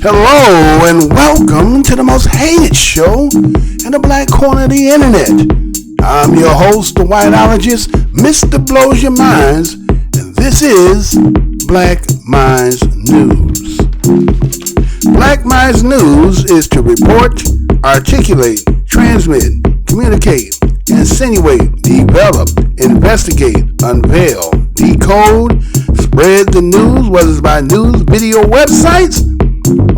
Hello and welcome to the most hated show in the black corner of the internet. I'm your host, the whiteologist, Mr. Blows Your Minds, and this is Black Minds News. Black Minds News is to report, articulate, transmit, communicate, insinuate, develop, investigate, unveil, decode, spread the news, whether it's by news, video, websites,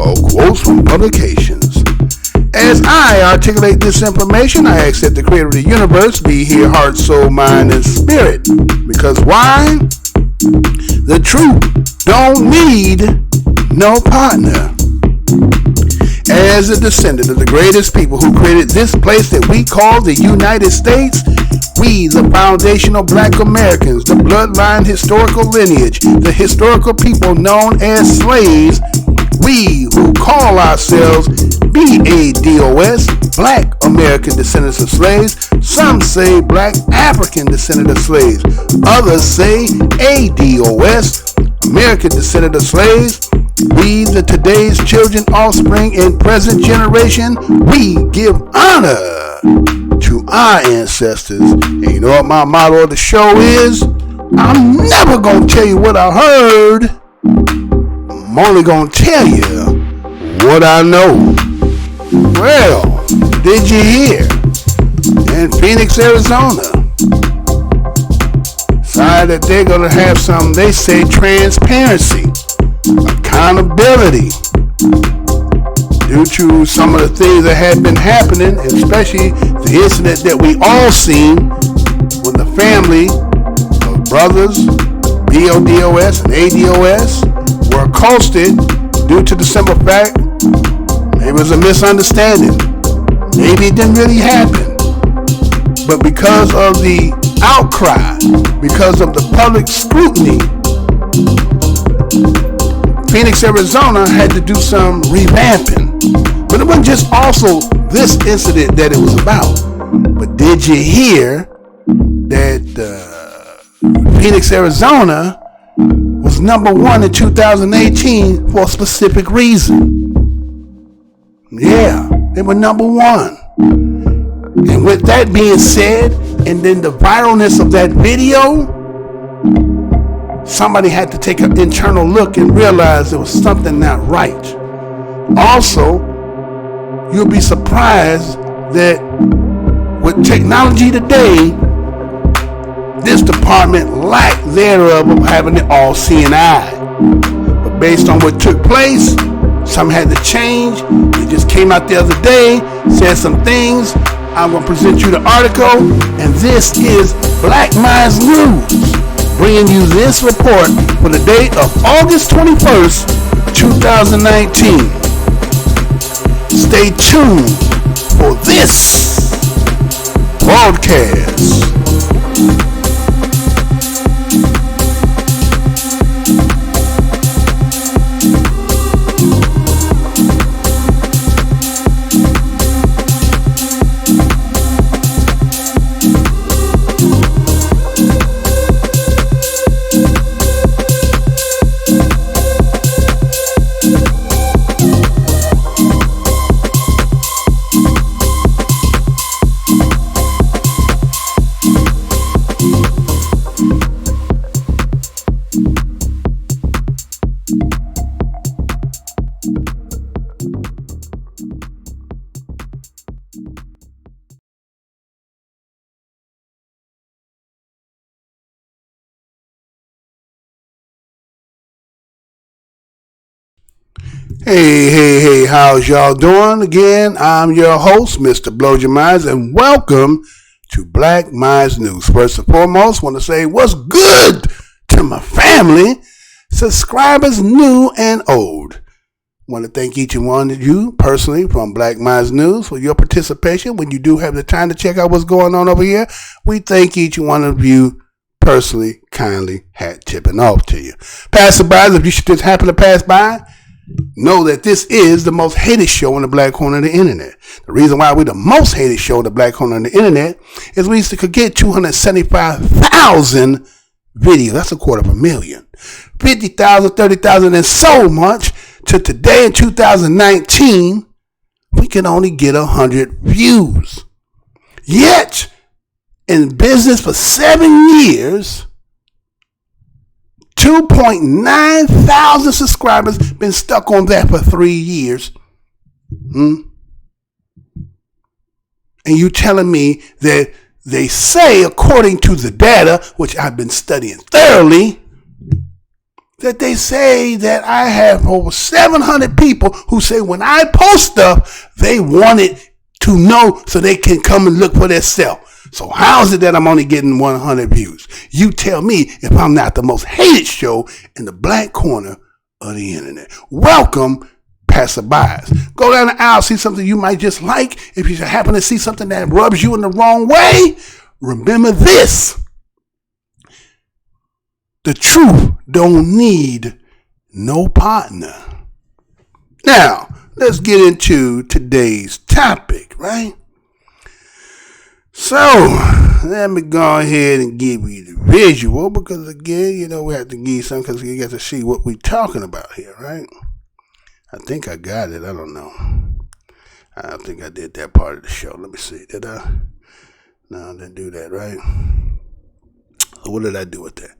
or quotes from publications. As I articulate this information, I ask that the creator of the universe be here, heart, soul, mind, and spirit. Because why? The truth don't need no partner. As a descendant of the greatest people who created this place that we call the United States, we, the foundational black Americans, the bloodline historical lineage, the historical people known as slaves, we who call ourselves BADOS, Black American Descendants of Slaves. Some say Black African Descendant of Slaves. Others say ADOS, American Descendant of Slaves. We, the today's children, offspring, and present generation, we give honor to our ancestors. And you know what my motto of the show is? I'm never going to tell you what I heard. I'm only going to tell you what I know. Well, did you hear? In Phoenix, Arizona, decided that they're going to have some, they say, transparency, accountability, due to some of the things that had been happening, especially the incident that we all seen when the family of brothers, BODOS and ADOS, were accosted due to the simple fact maybe it was a misunderstanding. Maybe it didn't really happen. But because of the outcry, because of the public scrutiny, Phoenix, Arizona had to do some revamping. But it wasn't just also this incident that it was about. But did you hear that Phoenix, Arizona was number one in 2018 for a specific reason? Yeah, they were number one. And with that being said, and then the viralness of that video, somebody had to take an internal look and realize there was something not right. Also, you'll be surprised that with technology today, this department lacked thereof of having it all seeing eye. But based on what took place, some had to change. It just came out the other day, said some things. I'm going to present you the article, and this is Black Minds News, bringing you this report for the date of August 21st, 2019. Stay tuned for this broadcast. Hey, how's y'all doing? Again, I'm your host, Mr. Blows Your Minds, and welcome to Black Minds News. First and foremost, want to say what's good to my family, subscribers new and old. Want to thank each and one of you personally from Black Minds News for your participation. When you do have the time to check out what's going on over here, we thank each one of you personally, kindly, hat tipping off to you. Passerbys, if you should just happen to pass by, know that this is the most hated show on the black corner of the internet. The reason why we're the most hated show on the black corner of the internet is we used to get 275,000 videos. That's 250,000. 50,000, 30,000, and so much to today in 2019, we can only get 100 views. Yet, in business for 7 years, 2.9 thousand subscribers, been stuck on that for 3 years. And you telling me that they say, according to the data, which I've been studying thoroughly, that they say that I have over 700 people who say when I post stuff, they want it to know so they can come and look for themselves. So how is it that I'm only getting 100 views? You tell me if I'm not the most hated show in the black corner of the internet. Welcome, passerbys. Go down the aisle, see something you might just like. If you happen to see something that rubs you in the wrong way, remember this. The truth don't need no partner. Now, let's get into today's topic, right? So, let me go ahead and give you the visual because, again, we have to give you something because you get to see what we're talking about here, right? I think I got it. I don't know. I don't think I did that part of the show. Let me see. Did I? No, I didn't do that, right? So what did I do with that?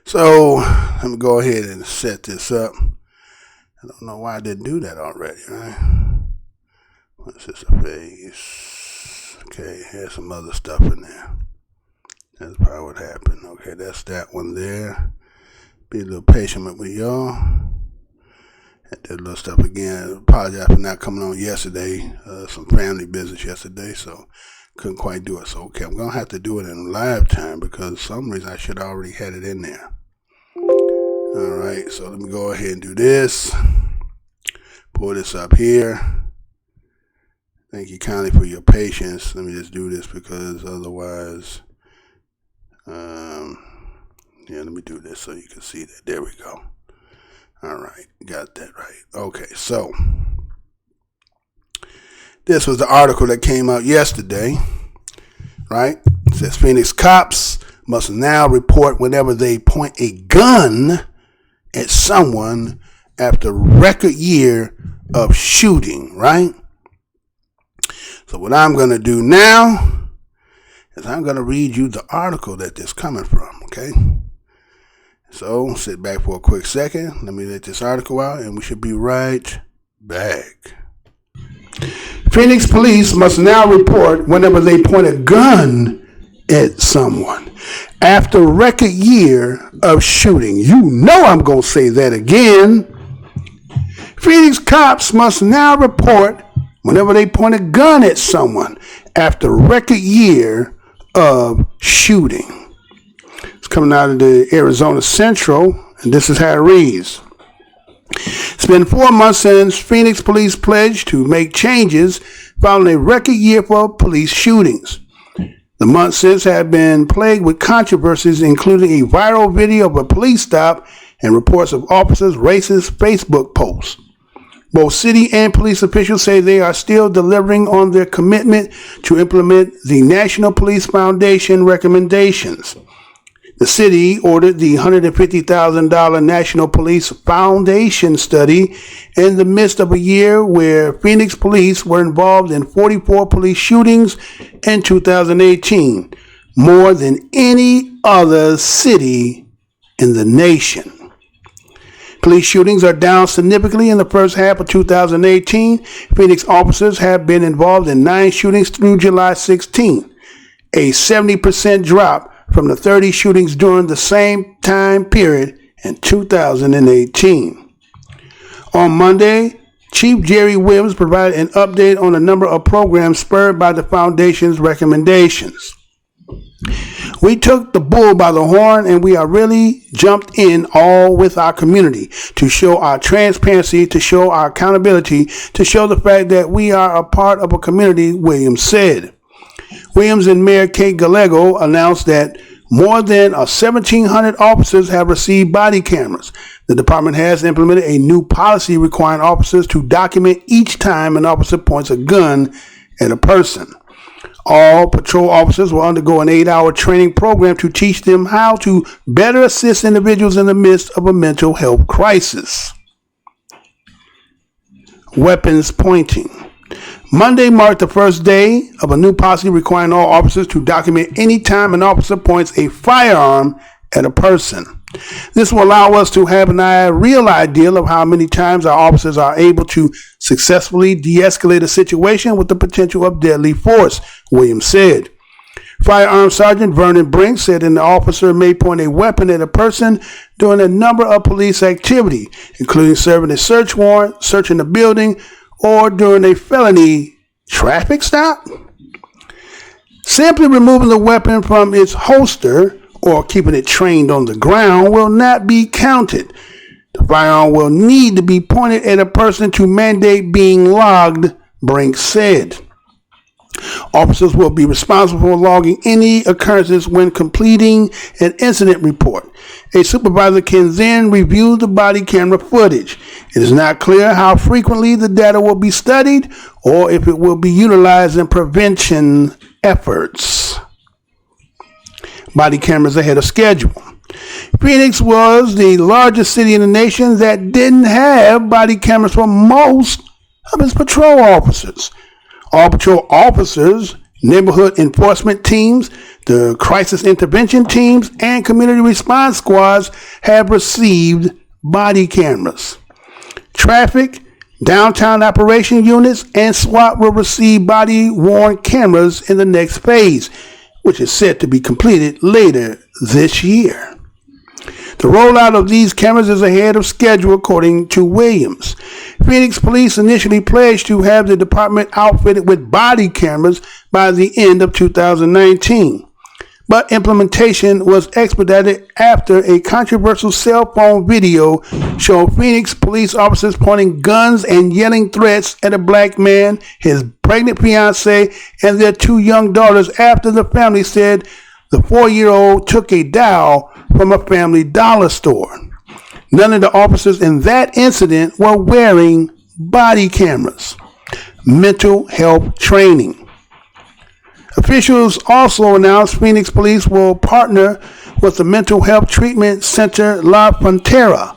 So, let me go ahead and set this up. I don't know why I didn't do that already, right? What's this? A face? Okay, here's some other stuff in there. That's probably what happened. Okay, that's that one there. Be a little patient with y'all. Had that little stuff again. I apologize for not coming on yesterday. Some family business yesterday, so couldn't quite do it. So, okay, I'm going to have to do it in live time because for some reason I should have already had it in there. All right, so let me go ahead and do this. Pull this up here. Thank you kindly for your patience. Let me just do this because otherwise, let me do this so you can see that. There we go. All right, got that right. Okay, so this was the article that came out yesterday, right? It says Phoenix cops must now report whenever they point a gun at someone after record year of shooting, right? So what I'm going to do now is I'm going to read you the article that this is coming from, okay? So sit back for a quick second. Let me let this article out, and we should be right back. Phoenix police must now report whenever they point a gun at someone after record year of shooting. You know I'm going to say that again. Phoenix cops must now report whenever they point a gun at someone after record year of shooting. It's coming out of the Arizona Central, and this is how it reads. It's been 4 months since Phoenix police pledged to make changes following a record year for police shootings. The months since have been plagued with controversies, including a viral video of a police stop and reports of officers' racist Facebook posts. Both city and police officials say they are still delivering on their commitment to implement the National Police Foundation recommendations. The city ordered the $150,000 National Police Foundation study in the midst of a year where Phoenix police were involved in 44 police shootings in 2018, more than any other city in the nation. Police shootings are down significantly in the first half of 2018. Phoenix officers have been involved in 9 shootings through July 16, a 70% drop from the 30 shootings during the same time period in 2018. On Monday, Chief Jerry Williams provided an update on a number of programs spurred by the foundation's recommendations. We took the bull by the horn and we are really jumped in all with our community to show our transparency, to show our accountability, to show the fact that we are a part of a community, Williams said. Williams and Mayor Kate Gallego announced that more than 1,700 officers have received body cameras. The department has implemented a new policy requiring officers to document each time an officer points a gun at a person. All patrol officers will undergo an 8-hour training program to teach them how to better assist individuals in the midst of a mental health crisis. weapons pointing. Monday marked the first day of a new policy requiring all officers to document any time an officer points a firearm at a person. This will allow us to have a real idea of how many times our officers are able to successfully de-escalate a situation with the potential of deadly force, Williams said. Firearms Sergeant Vernon Brink said an officer may point a weapon at a person during a number of police activity, including serving a search warrant, searching a building, or during a felony traffic stop. Simply removing the weapon from its holster or keeping it trained on the ground will not be counted. The firearm will need to be pointed at a person to mandate being logged, Brink said. Officers will be responsible for logging any occurrences when completing an incident report. A supervisor can then review the body camera footage. It is not clear how frequently the data will be studied or if it will be utilized in prevention efforts. Body cameras ahead of schedule. Phoenix was the largest city in the nation that didn't have body cameras for most of its patrol officers. All patrol officers, neighborhood enforcement teams, the crisis intervention teams, and community response squads have received body cameras. Traffic, downtown operation units, and SWAT will receive body-worn cameras in the next phase, which is set to be completed later this year. The rollout of these cameras is ahead of schedule, according to Williams. Phoenix Police initially pledged to have the department outfitted with body cameras by the end of 2019. But implementation was expedited after a controversial cell phone video showed Phoenix police officers pointing guns and yelling threats at a black man, his pregnant fiancee, and their 2 young daughters after the family said the 4-year-old took a doll from a Family Dollar store. None of the officers in that incident were wearing body cameras. Mental health training. Officials also announced Phoenix Police will partner with the Mental Health Treatment Center La Frontera,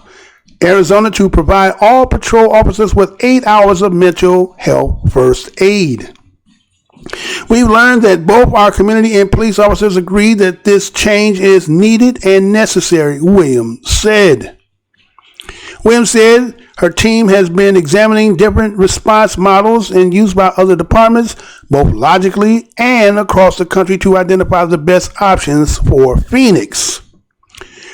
Arizona, to provide all patrol officers with 8 hours of mental health first aid. We've learned that both our community and police officers agree that this change is needed and necessary, Williams said. Williams said her team has been examining different response models in use by other departments, both logically and across the country, to identify the best options for Phoenix.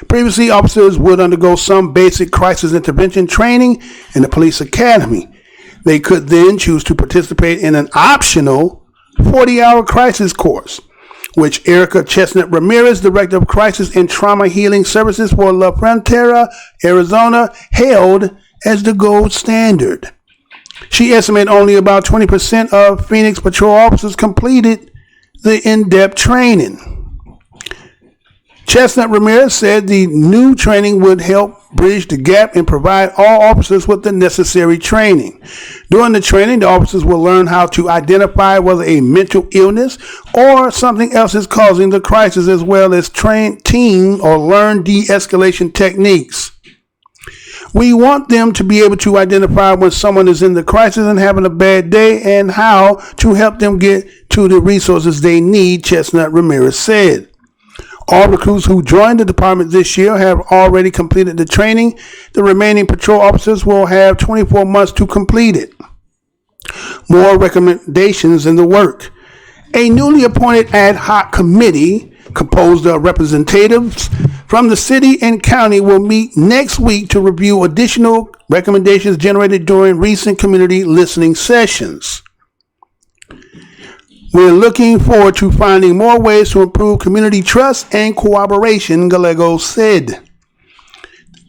Previously, officers would undergo some basic crisis intervention training in the police academy. They could then choose to participate in an optional 40-hour crisis course, which Erica Chestnut Ramirez, Director of Crisis and Trauma Healing Services for La Frontera, Arizona, held as the gold standard. She estimated only about 20% of Phoenix patrol officers completed the in-depth training. Chestnut Ramirez said the new training would help bridge the gap and provide all officers with the necessary training. During the training, the officers will learn how to identify whether a mental illness or something else is causing the crisis, as well as train team or learn de-escalation techniques. We want them to be able to identify when someone is in the crisis and having a bad day and how to help them get to the resources they need, Chestnut Ramirez said. All recruits who joined the department this year have already completed the training. The remaining patrol officers will have 24 months to complete it. More recommendations in the work. A newly appointed ad hoc committee composed of representatives from the city and county will meet next week to review additional recommendations generated during recent community listening sessions. We're looking forward to finding more ways to improve community trust and cooperation, Gallego said.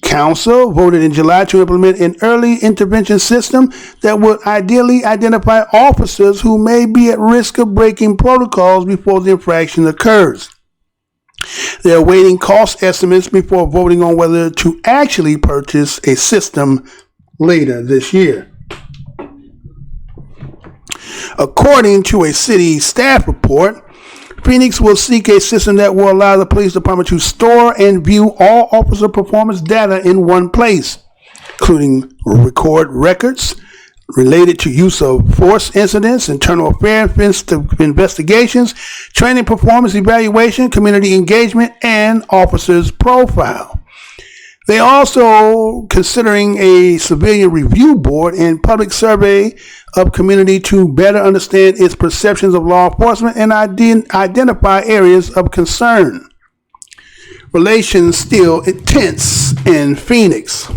Council voted in July to implement an early intervention system that would ideally identify officers who may be at risk of breaking protocols before the infraction occurs. They're awaiting cost estimates before voting on whether to actually purchase a system later this year. According to a city staff report, Phoenix will seek a system that will allow the police department to store and view all officer performance data in one place, including record records, related to use of force incidents, internal affairs investigations, training performance evaluation, community engagement, and officers' profile. They also considering a civilian review board and public survey of community to better understand its perceptions of law enforcement and identify areas of concern. Relations still tense in Phoenix.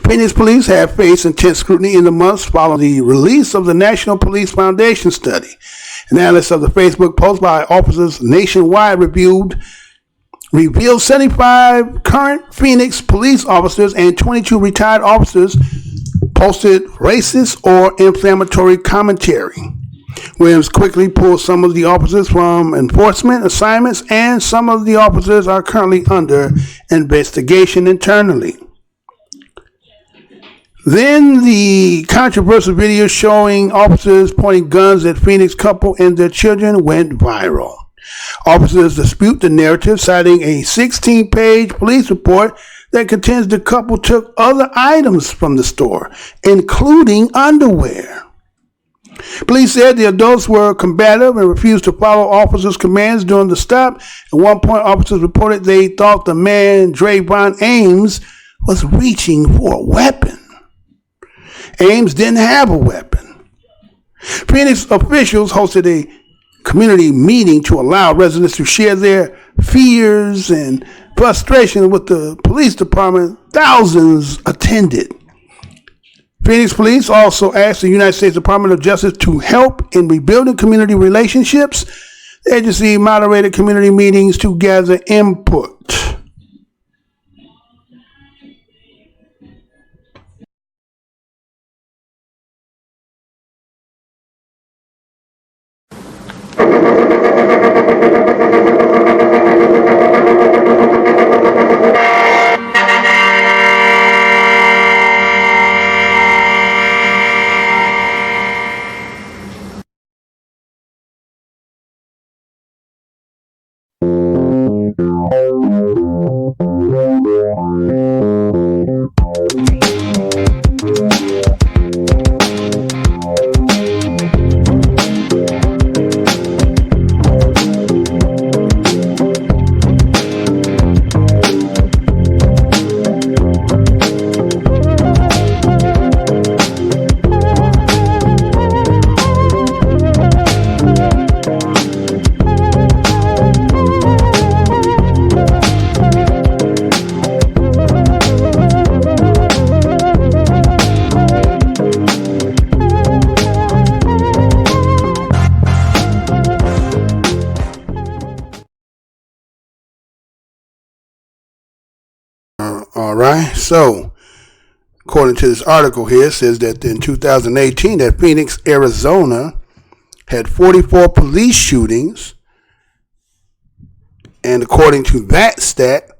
Phoenix police have faced intense scrutiny in the months following the release of the National Police Foundation study. Analysis of the Facebook post by officers nationwide revealed 75 current Phoenix police officers and 22 retired officers posted racist or inflammatory commentary. Williams quickly pulled some of the officers from enforcement assignments, and some of the officers are currently under investigation internally. Then the controversial video showing officers pointing guns at Phoenix couple and their children went viral. Officers dispute the narrative, citing a 16-page police report that contends the couple took other items from the store, including underwear. Police said the adults were combative and refused to follow officers' commands during the stop. At one point, officers reported they thought the man, Drayvon Ames, was reaching for a weapon. Ames didn't have a weapon. Phoenix officials hosted a community meeting to allow residents to share their fears and frustration with the police department. Thousands attended. Phoenix police also asked the United States Department of Justice to help in rebuilding community relationships. The agency moderated community meetings to gather input. All right. So, according to this article here, it says that in 2018, that Phoenix, Arizona, had 44 police shootings, and according to that stat,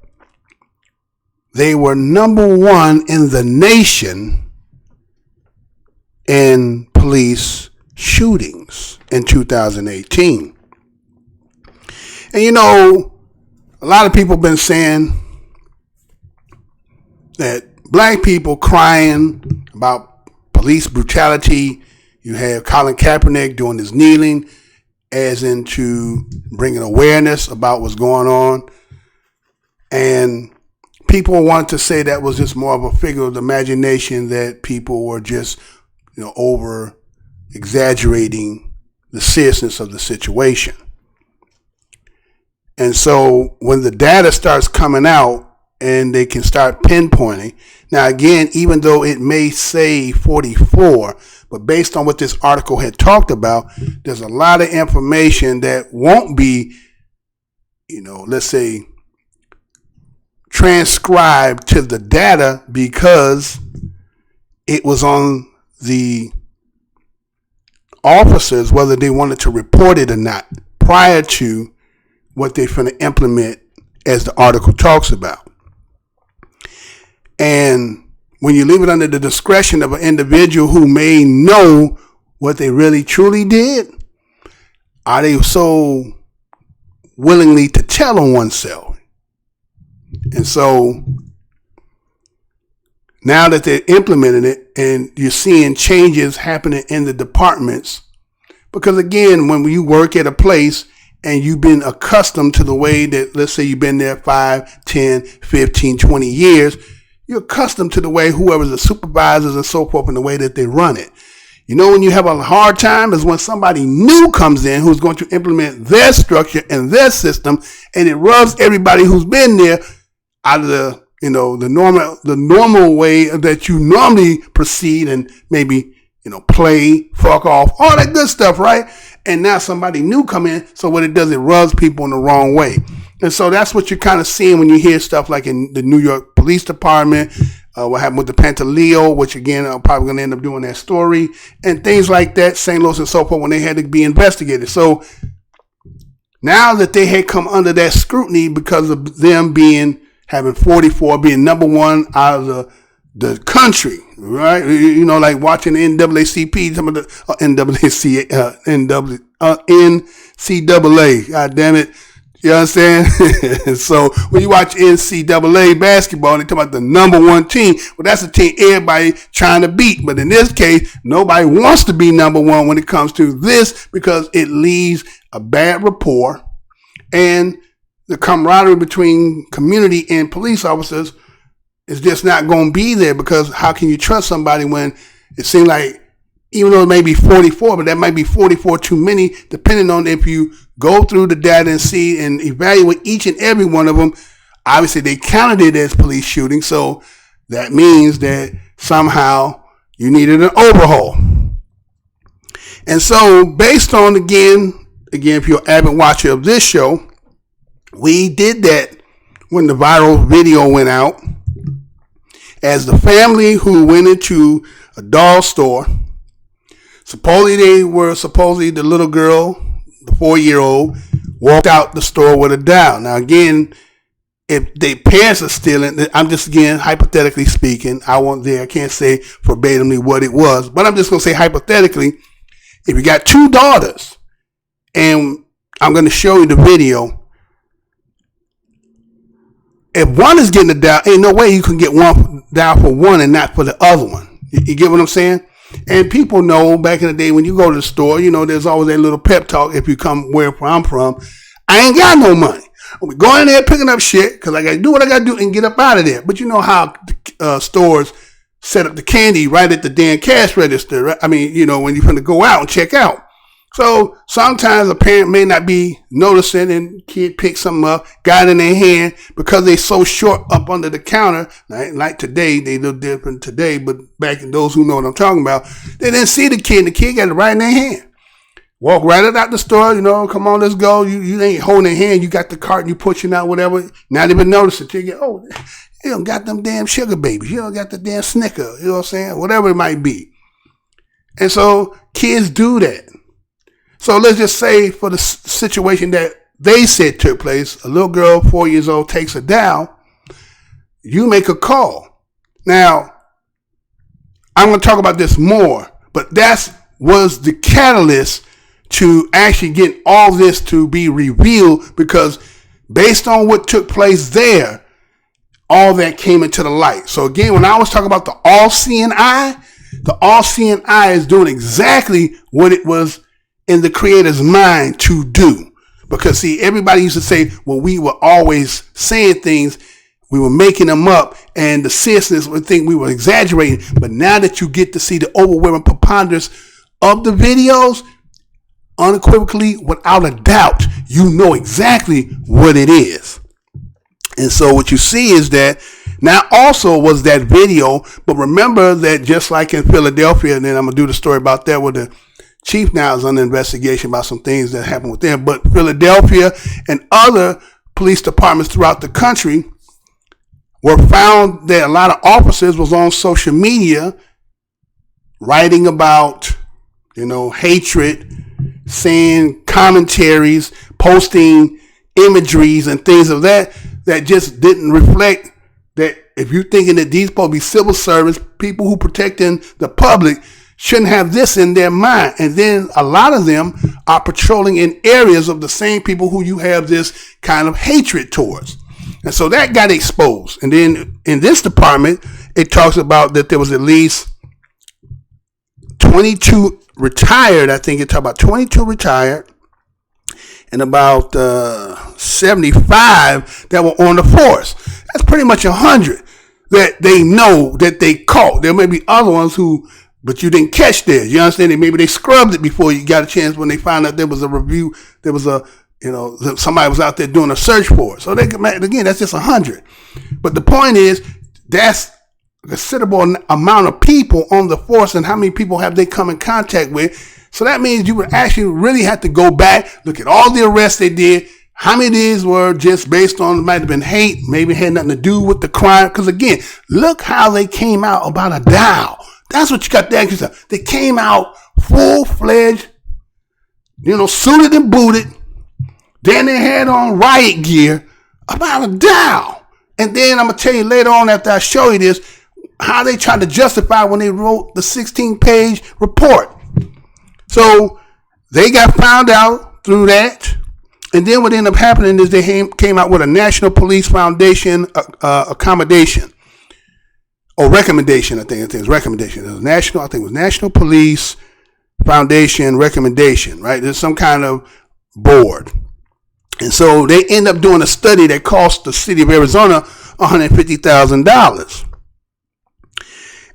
they were number one in the nation in police shootings in 2018. And you know, a lot of people have been saying that black people crying about police brutality. You have Colin Kaepernick doing his kneeling as into bringing awareness about what's going on. And people want to say that was just more of a figure of the imagination, that people were just, over exaggerating the seriousness of the situation. And so when the data starts coming out, and they can start pinpointing. Now, again, even though it may say 44, but based on what this article had talked about, there's a lot of information that won't be, let's say, transcribed to the data because it was on the officers, whether they wanted to report it or not, prior to what they're going to implement as the article talks about. And when you leave it under the discretion of an individual who may know what they really truly did, are they so willingly to tell on oneself? And so now that they're implementing it and you're seeing changes happening in the departments, because again, when you work at a place and you've been accustomed to the way that, let's say you've been there 5, 10, 15, 20 years, you're accustomed to the way whoever's the supervisors and so forth and the way that they run it. You know, when you have a hard time is when somebody new comes in who's going to implement their structure and their system, and it rubs everybody who's been there out of the, you know, the normal way that you normally proceed and maybe, you know, play, fuck off, all that good stuff, right? And now somebody new come in, so what it does, it rubs people in the wrong way. And so that's what you're kind of seeing when you hear stuff like in the New York Police Department, what happened with the Pantaleo, which again, I'm probably going to end up doing that story, and things like that, St. Louis and so forth, when they had to be investigated. So now that they had come under that scrutiny because of them having 44, being number one out of the country, right? You know, like watching the NAACP, some of the NCAA, god damn it. You understand? So when you watch NCAA basketball, they talk about the number one team. Well, that's the team everybody trying to beat. But in this case, nobody wants to be number one when it comes to this because it leaves a bad rapport, and the camaraderie between community and police officers is just not going to be there, because how can you trust somebody when it seems like, even though it may be 44, but that might be 44 too many, depending on if you go through the data and see and evaluate each and every one of them. Obviously, they counted it as police shooting, so that means that somehow you needed an overhaul. And so, based on, again, if you're an avid watcher of this show, we did that when the viral video went out, as the family who went into a doll store. Supposedly the little girl, the 4-year-old, walked out the store with a doll. Now again, if their parents are stealing, I'm just, again, hypothetically speaking, I wasn't there, I can't say verbatimly what it was, but I'm just going to say hypothetically, if you got 2 daughters, and I'm going to show you the video, if one is getting a doll, ain't no way you can get one doll for one and not for the other one. You get what I'm saying? And people know back in the day when you go to the store, you know, there's always that little pep talk if you come where I'm from. I ain't got no money. I'm going in there picking up shit because I got to do what I got to do and get up out of there. But you know how stores set up the candy right at the damn cash register, right? I mean, you know, when you're going to go out and check out. So sometimes a parent may not be noticing and kid picks something up, got it in their hand because they so short up under the counter. Like today, they look different today, but back in those who know what I'm talking about, they didn't see the kid got it right in their hand. Walk right out the store, you know, come on, let's go. You ain't holding their hand. You got the cart and you pushing out whatever. Not even notice it. You get, oh, you don't got them damn sugar babies. You don't got the damn Snicker. You know what I'm saying? Whatever it might be. And so kids do that. So let's just say for the situation that they said took place, a little girl, 4 years old, takes a doll, you make a call. Now, I'm going to talk about this more, but that was the catalyst to actually get all this to be revealed, because based on what took place there, all that came into the light. So again, when I was talking about the all-seeing eye is doing exactly what it was in the creator's mind to do. Because see, everybody used to say, well, we were always saying things, we were making them up, and the citizens would think we were exaggerating. But now that you get to see the overwhelming preponderance of the videos, unequivocally, without a doubt, you know exactly what it is. And so what you see is that now also was that video, but remember that just like in Philadelphia, and then I'm going to do the story about that with the chief now is under investigation about some things that happened with them. But Philadelphia and other police departments throughout the country were found that a lot of officers was on social media writing about, you know, hatred, saying commentaries, posting imageries and things of that just didn't reflect that. If you're thinking that these supposed to be civil servants, people who protecting the public, shouldn't have this in their mind. And then a lot of them are patrolling in areas of the same people who you have this kind of hatred towards. And so that got exposed. And then in this department, it talks about that there was at least 22 retired. I think it talked about 22 retired and about 75 that were on the force. That's pretty much 100 that they know that they caught. There may be other ones but you didn't catch theirs. You understand? Maybe they scrubbed it before you got a chance when they found out there was a review. There was somebody was out there doing a search for it. So again, that's just 100. But the point is, that's a considerable amount of people on the force, and how many people have they come in contact with. So that means you would actually really have to go back, look at all the arrests they did, how many of these were just based on, might have been hate, maybe had nothing to do with the crime. Because again, look how they came out about a Dow. That's what you got to ask yourself. They came out full-fledged, suited and booted. Then they had on riot gear about a Dow. And then I'm going to tell you later on after I show you this, how they tried to justify when they wrote the 16-page report. So they got found out through that. And then what ended up happening is they came out with a National Police Foundation accommodation. Or recommendation, I think it was recommendation. It was National Police Foundation recommendation, right? There's some kind of board. And so they end up doing a study that cost the city of Arizona $150,000.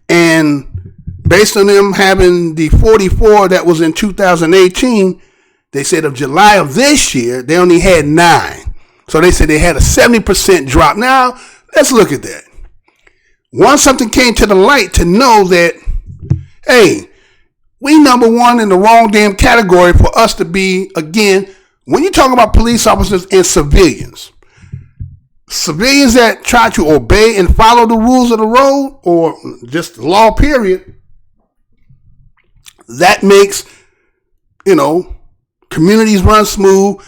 And based on them having the 44 that was in 2018, they said of July of this year, they only had 9. So they said they had a 70% drop. Now, let's look at that. Once something came to the light to know that, hey, we number one in the wrong damn category for us to be, again, when you talk about police officers and civilians that try to obey and follow the rules of the road or just the law, period, that makes, communities run smooth.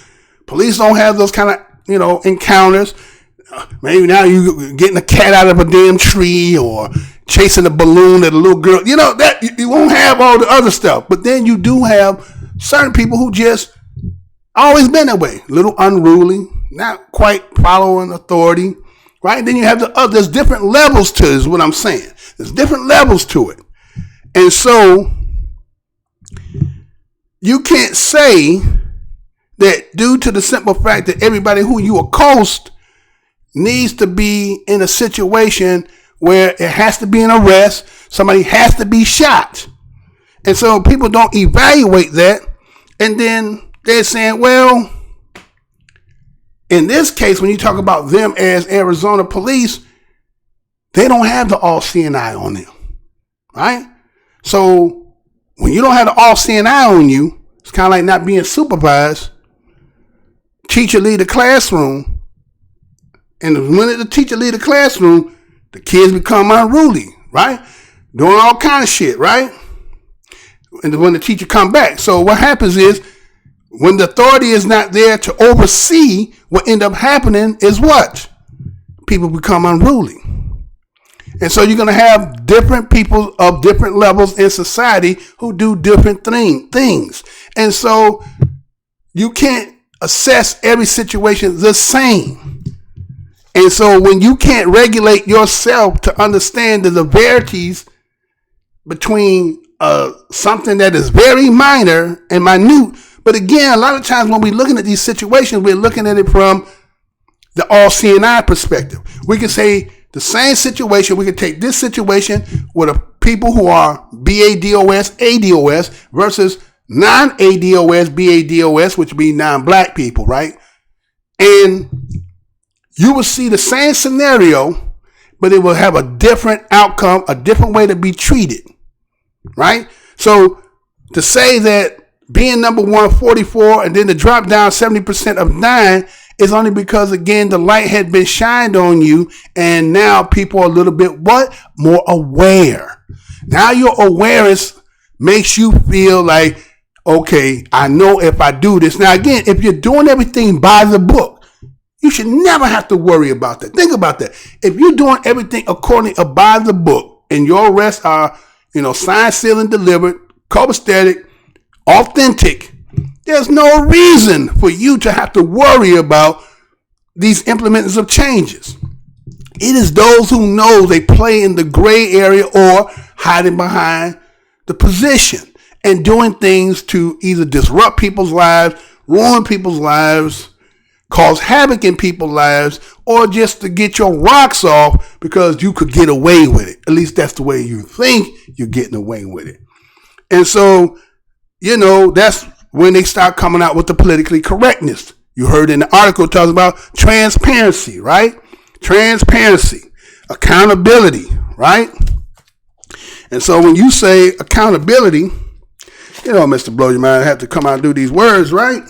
Police don't have those kind of, encounters. Maybe now you getting a cat out of a damn tree or chasing a balloon at a little girl. That you won't have all the other stuff. But then you do have certain people who just always been that way. A little unruly, not quite following authority, right? And then you have there's different levels to it, is what I'm saying. There's different levels to it. And so you can't say that due to the simple fact that everybody who you accost needs to be in a situation where it has to be an arrest, somebody has to be shot. And so people don't evaluate that. And then they're saying, well, in this case, when you talk about them as Arizona police, they don't have the all-seeing eye on them, right? So when you don't have the all-seeing eye on you, it's kind of like not being supervised. Teacher leave the classroom. And when the teacher leave the classroom, the kids become unruly, right? Doing all kind of shit, right? And when the teacher come back. So what happens is, when the authority is not there to oversee, what end up happening is what? People become unruly. And so you're going to have different people of different levels in society who do different things. And so you can't assess every situation the same. And so when you can't regulate yourself to understand the severities between something that is very minor and minute, but again, a lot of times when we're looking at these situations, we're looking at it from the all-seeing eye perspective. We can say the same situation, we can take this situation with people who are BADOS, ADOS versus non-ADOS, BADOS, which would be non-black people, right? And you will see the same scenario, but it will have a different outcome, a different way to be treated, right? So to say that being number 144 and then to drop down 70% of 9 is only because, again, the light had been shined on you, and now people are a little bit more aware. Now your awareness makes you feel like, okay, I know if I do this. Now, again, if you're doing everything by the book, you should never have to worry about that. Think about that. If you're doing everything according to by the book and your arrests are, signed, sealed, and delivered, copacetic, authentic, there's no reason for you to have to worry about these implementings of changes. It is those who know they play in the gray area or hiding behind the position and doing things to either disrupt people's lives, ruin people's lives, cause havoc in people's lives, or just to get your rocks off because you could get away with it. At least that's the way you think you're getting away with it. And so, that's when they start coming out with the politically correctness. You heard in the article it talks about transparency, right? Transparency, accountability, right? And so when you say accountability, Mr. Blow Your Mind, I have to come out and do these words, right?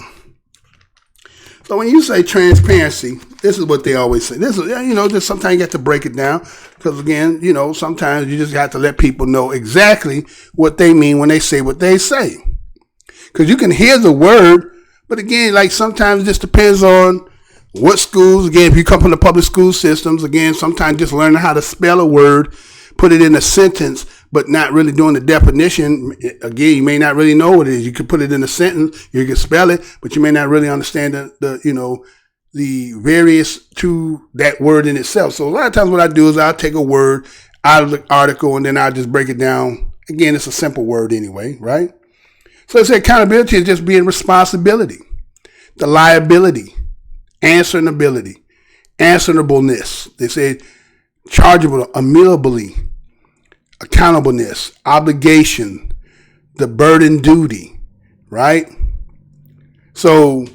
So when you say transparency, this is what they always say. This is, just sometimes you have to break it down because, again, sometimes you just have to let people know exactly what they mean when they say what they say. Because you can hear the word, but again, like sometimes it just depends on what schools. Again, if you come from the public school systems, again, sometimes just learning how to spell a word, put it in a sentence, but not really doing the definition. Again, you may not really know what it is. You could put it in a sentence, you can spell it, but you may not really understand the various to that word in itself. So a lot of times what I do is I'll take a word out of the article and then I'll just break it down. Again, it's a simple word anyway, right? So it's accountability is just being responsibility, the liability, answerability, answerableness. They say chargeable, amenably, accountableness, obligation, the burden duty, right? So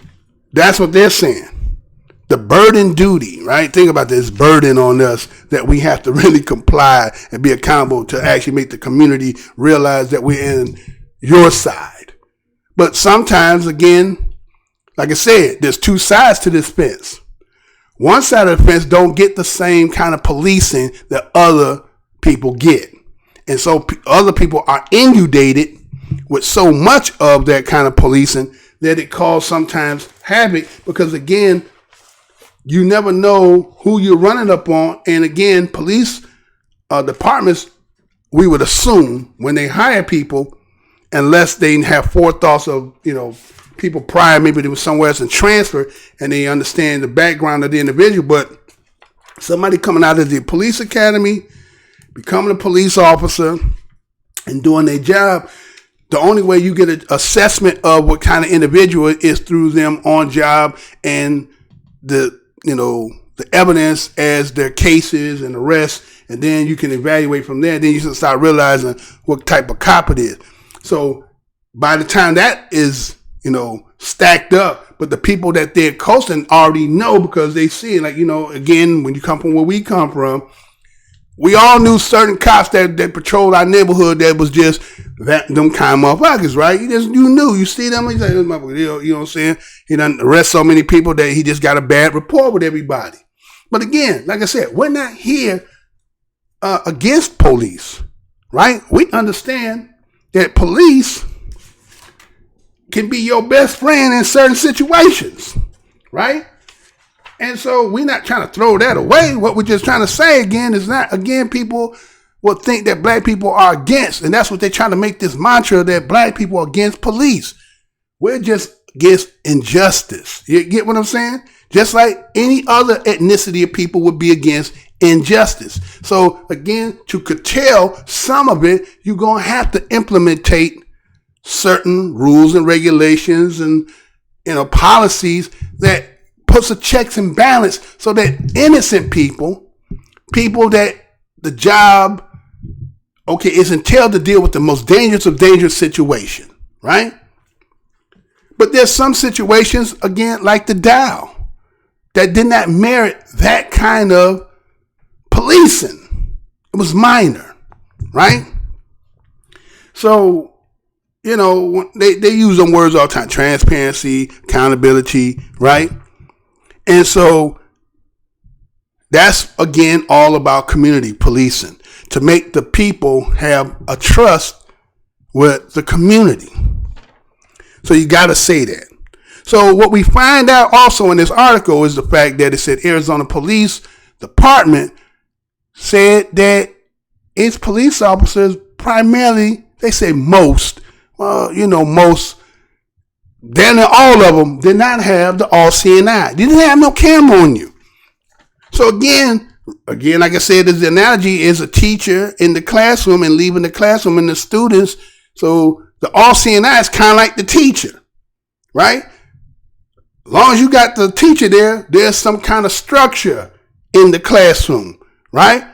that's what they're saying. The burden duty, right? Think about this burden on us that we have to really comply and be accountable to actually make the community realize that we're in your side. But sometimes, again, like I said, there's two sides to this fence. One side of the fence don't get the same kind of policing that other people get. And so other people are inundated with so much of that kind of policing that it causes sometimes havoc because, again, you never know who you're running up on. And again, police departments, we would assume when they hire people, unless they have forethoughts of, people prior, maybe they were somewhere else and transfer and they understand the background of the individual. But somebody coming out of the police academy, becoming a police officer and doing their job, the only way you get an assessment of what kind of individual is through them on job and the evidence as their cases and arrests, and then you can evaluate from there. Then you can start realizing what type of cop it is. So by the time that is, stacked up, but the people that they're coasting already know because they see it. Like, again, when you come from where we come from, we all knew certain cops that patrolled our neighborhood that was just them kind of motherfuckers, right? You knew. You see them, you say, this motherfucker, you know what I'm saying? He done arrest so many people that he just got a bad rapport with everybody. But again, like I said, we're not here against police, right? We understand that police can be your best friend in certain situations, right? And so we're not trying to throw that away. What we're just trying to say again is not, again, people will think that black people are against, and that's what they're trying to make this mantra that black people are against police. We're just against injustice. You get what I'm saying? Just like any other ethnicity of people would be against injustice. So again, to curtail some of it, you're going to have to implementate certain rules and regulations and, policies that puts a checks and balance so that innocent people that the job, is entailed to deal with the most dangerous of dangerous situation, right? But there's some situations, again, like the Dow, that did not merit that kind of policing. It was minor, right? So, they use them words all the time, transparency, accountability, right? And so that's, again, all about community policing, to make the people have a trust with the community. So you got to say that. So what we find out also in this article is the fact that it said Arizona Police Department said that its police officers primarily, they say most, most, then all of them did not have the all-seeing eye. They didn't have no camera on you. So again, again, like I said, the analogy is a teacher in the classroom and leaving the classroom and the students. So the all-seeing eye is kind of like the teacher, right? As long as you got the teacher there, there's some kind of structure in the classroom, right?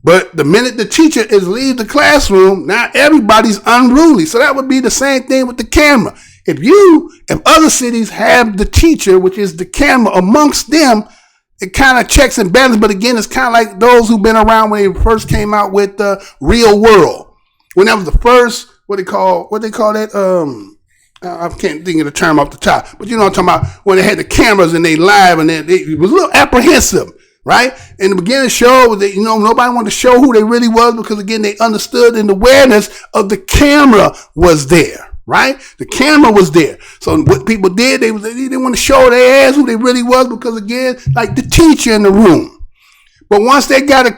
But the minute the teacher is leave the classroom, now everybody's unruly. So that would be the same thing with the camera. If other cities have the teacher, which is the camera amongst them, it kind of checks and balances. But again, it's kind of like those who've been around when they first came out with the Real World. When that was the first, what they call that? I can't think of the term off the top. But you know what I'm talking about, when they had the cameras and they live and it was a little apprehensive. Right? In the beginning of the show, nobody wanted to show who they really was because, again, they understood and the awareness of the camera was there, right? The camera was there. So what people did, they didn't want to show their ass who they really was because, again, like the teacher in the room. But once they got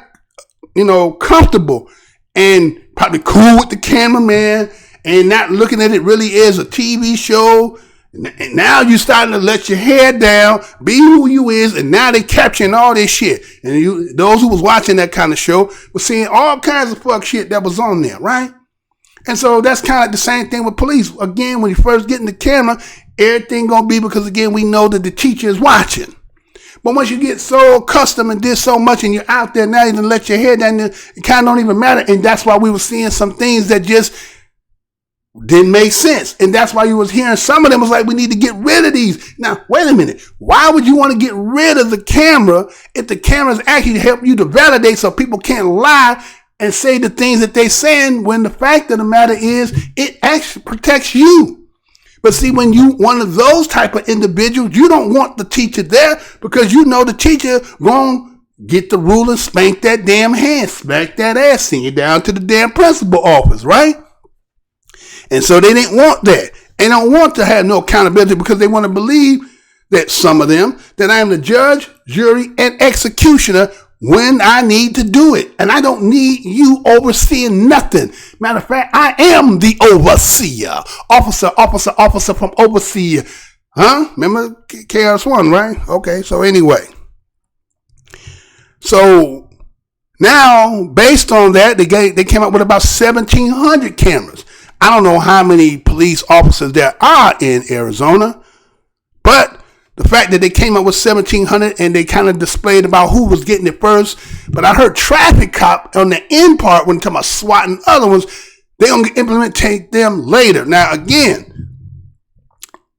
comfortable and probably cool with the cameraman and not looking at it really as a TV show, and now you starting to let your hair down, be who you is, and now they capturing all this shit. And those who was watching that kind of show were seeing all kinds of fuck shit that was on there, right? And so that's kind of like the same thing with police. Again, when you first get in the camera, everything gonna be because, again, we know that the teacher is watching. But once you get so accustomed and did so much and you're out there now, you done let your hair down, it kind of don't even matter. And that's why we were seeing some things that just didn't make sense. And that's why you was hearing some of them was like, we need to get rid of these. Now, wait a minute. Why would you want to get rid of the camera if the camera is actually to help you to validate so people can't lie and say the things that they saying, when the fact of the matter is it actually protects you? But see, when you one of those type of individuals, you don't want the teacher there because you know the teacher won't get the ruler, spank that damn hand, smack that ass, send you down to the damn principal office, right? And so they didn't want that. They don't want to have no accountability because they want to believe that some of them, that I am the judge, jury, and executioner when I need to do it. And I don't need you overseeing nothing. Matter of fact, I am the overseer. Officer from overseer. Huh? Remember KRS-One, right? Okay, so anyway. So now, based on that, they came up with about 1,700 cameras. I don't know how many police officers there are in Arizona, but the fact that they came up with 1,700 and they kind of displayed about who was getting it first. But I heard traffic cop on the end part when talking about SWAT and other ones, they're going to implement them later. Now, again,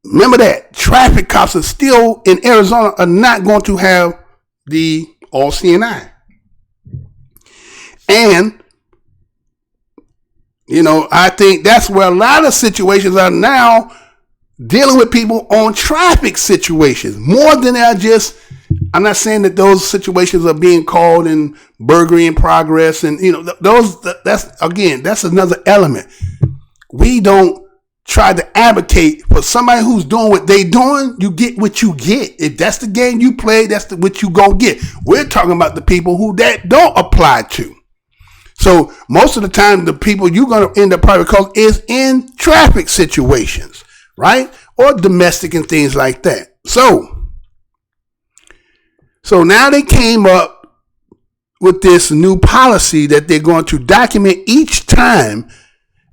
remember that traffic cops are still in Arizona are not going to have the all-seeing eye. And I think that's where a lot of situations are now dealing with people on traffic situations more than they are just. I'm not saying that those situations are being called in burglary in progress and, that's another element. We don't try to advocate for somebody who's doing what they doing. You get what you get. If that's the game you play, that's what you gonna get. We're talking about the people who that don't apply to. So most of the time, the people you're going to end up probably calling is in traffic situations, right? Or domestic and things like that. So now they came up with this new policy that they're going to document each time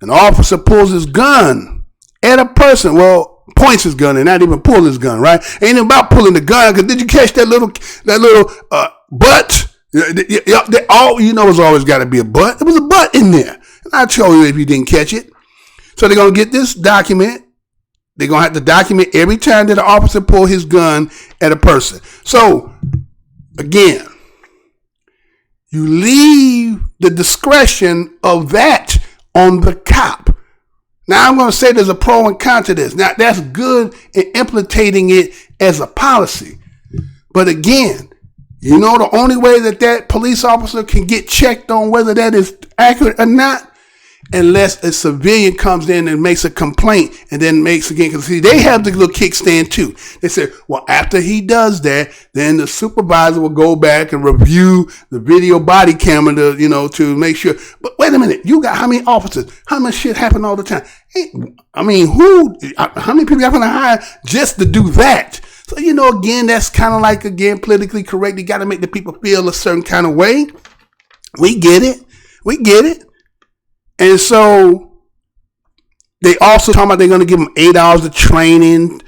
an officer pulls his gun at a person. Well, points his gun and not even pull his gun, right? Ain't about pulling the gun. Because did you catch that little butt? All you know is always got to be a butt. There was a butt in there. And I'll show you if you didn't catch it. So they're going to get this document. They're going to have to document every time that an officer pull his gun at a person. So, again, you leave the discretion of that on the cop. Now, I'm going to say there's a pro and con to this. Now, that's good in implementing it as a policy. But again, the only way that police officer can get checked on whether that is accurate or not, unless a civilian comes in and makes a complaint and then makes again, because see, they have the little kickstand too. They say, well, after he does that, then the supervisor will go back and review the video body camera to make sure. But wait a minute, you got how many officers? How much shit happen all the time? How many people you going to hire just to do that? So, again, that's kind of like, again, politically correct. You got to make the people feel a certain kind of way. We get it. And so they also talking about they're going to give them 8 hours of training,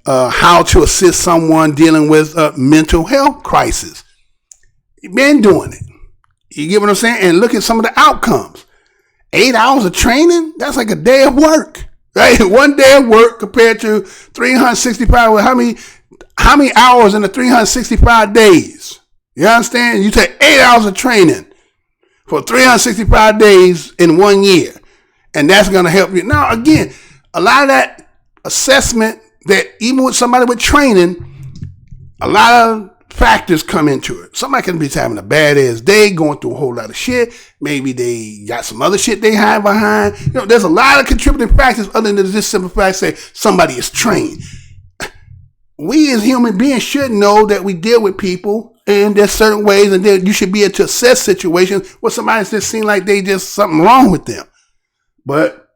how to assist someone dealing with a mental health crisis. You've been doing it. You get what I'm saying? And look at some of the outcomes. 8 hours of training, that's like a day of work, right? One day of work compared to 365. How many hours in the 365 days? You understand? You take 8 hours of training for 365 days in 1 year. And that's going to help you. Now, again, a lot of that assessment, that even with somebody with training, a lot of factors come into it. Somebody can be having a bad ass day, going through a whole lot of shit. Maybe they got some other shit they hide behind. There's a lot of contributing factors other than this simple fact say somebody is trained. We as human beings should know that we deal with people and there's certain ways, and then you should be able to assess situations where somebody just seems like they just something wrong with them. But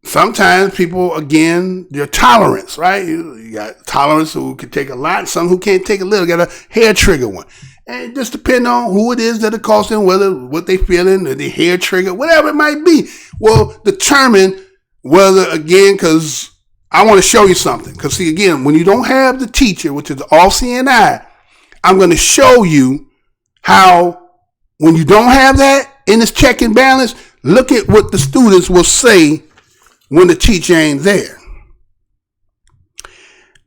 sometimes people, again, their tolerance, right? You got tolerance who can take a lot, some who can't take a little, got a hair trigger one. And it just depends on who it is that it costs them, what they feeling, or the hair trigger, whatever it might be, will determine whether, again, because I want to show you something. Because see, again, when you don't have the teacher, which is the all-seeing eye, I'm going to show you how when you don't have that in this check and balance, look at what the students will say when the teacher ain't there.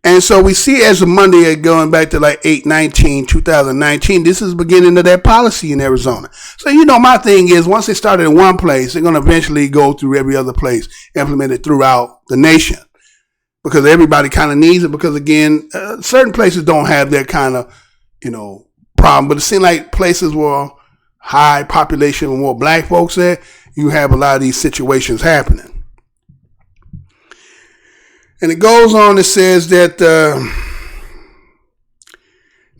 And so we see as of Monday, going back to like 8/19/2019, this is the beginning of that policy in Arizona. So, my thing is once they started in one place, they're going to eventually go through every other place, implement it throughout the nation. Because everybody kind of needs it. Because, again, certain places don't have that kind of, problem. But it seems like places where high population and more black folks there, you have a lot of these situations happening. And it goes on, it says that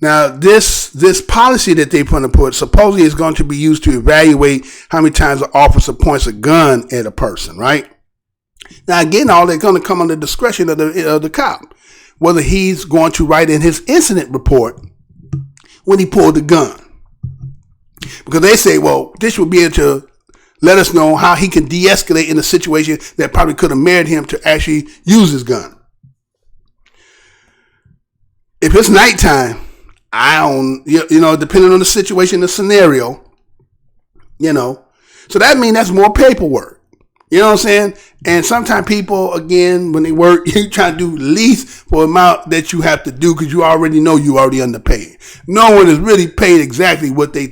now this policy that they put supposedly is going to be used to evaluate how many times an officer points a gun at a person, right? Now, again, all they're going to come under discretion of the cop, whether he's going to write in his incident report when he pulled the gun. Because they say, well, this will be able to let us know how he can de-escalate in a situation that probably could have merited him to actually use his gun. If it's nighttime, depending on the situation, the scenario, so that means that's more paperwork. You know what I'm saying? And sometimes people, again, when they work, you try to do least for amount that you have to do because you already know you already underpaid. No one is really paid exactly what they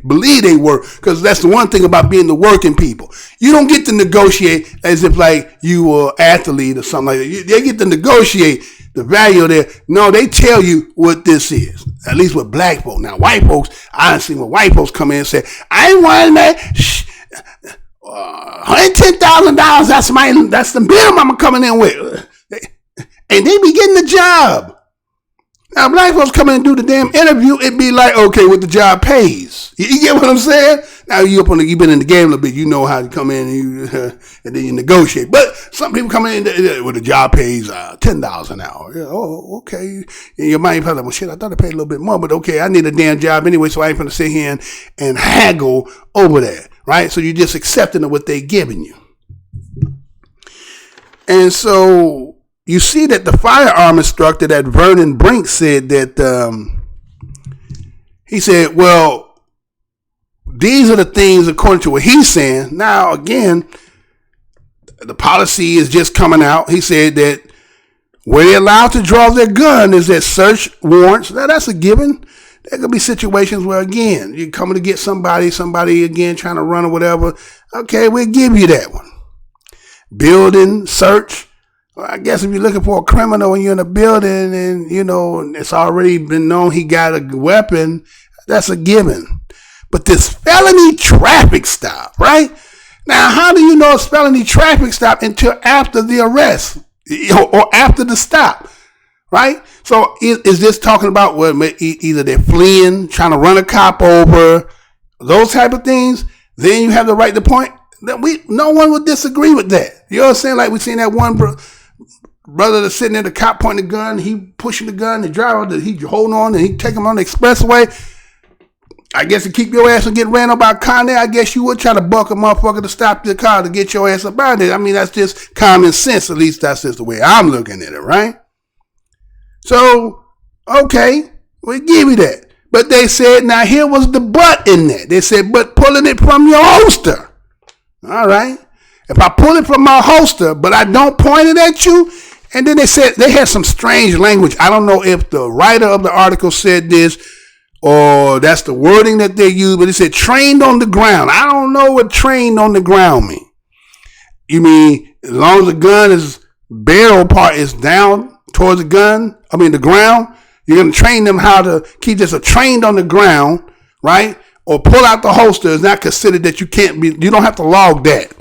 believe they work, because that's the one thing about being the working people. You don't get to negotiate as if like you were an athlete or something like that. They get to negotiate the value of their, no, they tell you what this is. At least with black folks. Now, white folks, I done seen when white folks come in and say, I ain't wanting that. $110,000. That's the bill I'm coming in with, and they be getting the job. Now, black folks come in and do the damn interview. It be like, okay, what the job pays. You get what I'm saying? Now you've been in the game a little bit. You know how to come in and then you negotiate. But some people come in with the job pays $10 an hour. Yeah, oh, okay. And your mind probably, well, shit, I thought it paid a little bit more, but okay, I need a damn job anyway, so I ain't gonna sit here and haggle over that. Right? So you're just accepting of what they're giving you. And so you see that the firearm instructor that Vernon Brink said that, he said, well, these are the things according to what he's saying. Now, again, the policy is just coming out. He said that where they're allowed to draw their gun is that search warrants. Now, that's a given. There could be situations where, again, you're coming to get somebody again trying to run or whatever. Okay, we'll give you that one. Building, search. Well, I guess if you're looking for a criminal and you're in a building and, it's already been known he got a weapon, that's a given. But this felony traffic stop, right? Now, how do you know it's felony traffic stop until after the arrest or after the stop? Right? So is this talking about either they're fleeing, trying to run a cop over, those type of things? Then you have the right to point. No one would disagree with that. You know what I'm saying? Like we seen that one brother that's sitting there, the cop pointing the gun, he pushing the gun, the driver, he holding on, and he take him on the expressway. I guess to keep your ass from getting ran over by a car there, I guess you would try to buck a motherfucker to stop the car to get your ass up out there. I mean, that's just common sense. At least that's just the way I'm looking at it, right? So, okay, we give you that. But they said, now here was the but in there. They said, but pulling it from your holster. All right. If I pull it from my holster, but I don't point it at you, and then they said, they had some strange language. I don't know if the writer of the article said this, or that's the wording that they use, but it said trained on the ground. I don't know what trained on the ground mean. You mean as long as the gun is barrel part is down towards the ground, you're going to train them how to keep this trained on the ground, right? Or pull out the holster is not considered that you don't have to log that.